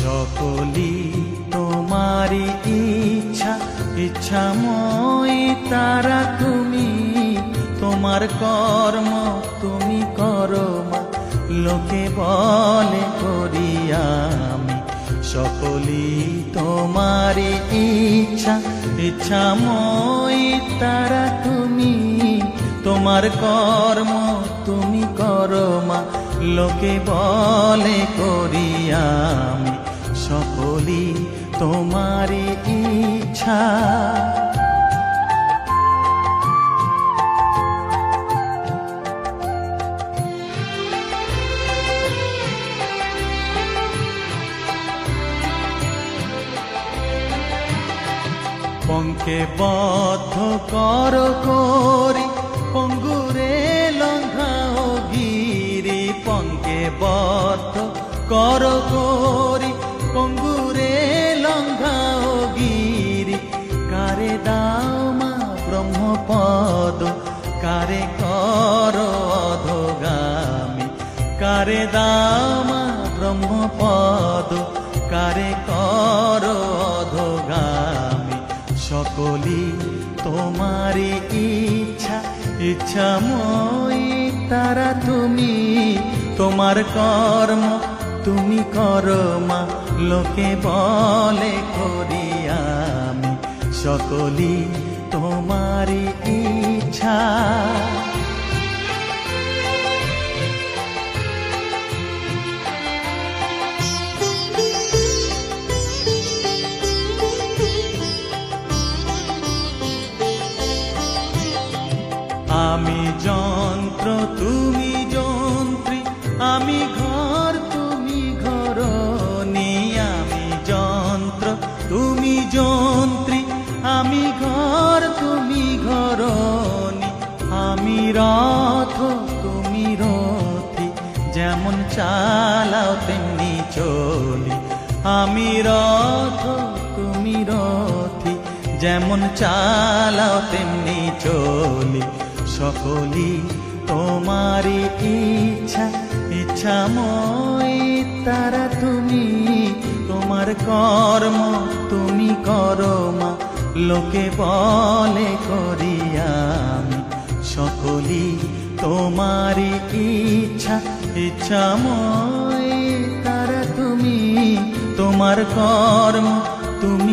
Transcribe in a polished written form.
সকলি তোমারি ইচ্ছা, ইচ্ছাময় তারা তুমি। তোমার কর্ম তুমি করো মা, লোকে বলে করি আমি। সকলি তোমারি ইচ্ছা, ইচ্ছাময় তারা তুমি। তোমার কর্ম তুমি করো মা, লোকে বলে করি আমি। সকলি তোমারি ইচ্ছা। পঙ্কে বদ্ধ কর করি, পঙ্গুরে লঙ্ঘাও গিরি। পঙ্কে বদ্ধ কর করি, পঙ্গুরে লঙ্ঘাও গিরি। কারে দাও মা ব্রহ্মপদ, কারে কর অধোগামী। কারে দাও মা ব্রহ্মপদ, কারে কর অধোগামী। সকলি তোমারি ইচ্ছা, ইচ্ছাময় তারা তুমি। তোমার কর্ম তুমি করো মা, লোকে বলে করি আমি। সকলি তোমারি ইচ্ছা। আমি যন্ত্র তুমি যন্ত্রী, আমি ঘর তুমি ঘরণী। আমি যন্ত্র তুমি যন্ত্রী, আমি ঘর তুমি ঘরণী। আমি রথ তুমি রথী, যেমন চালাও তেমনি চলি। আমি রথ তুমি রথী, যেমন চালাও তেমনি চলি। সকলি তোমারি ইচ্ছা, ইচ্ছাময় তারা তুমি। তোমার কর্ম তুমি করো মা, লোকে বলে করি আমি। সকলি তোমারি ইচ্ছা, ইচ্ছাময় তারা তুমি। তোমার কর্ম তুমি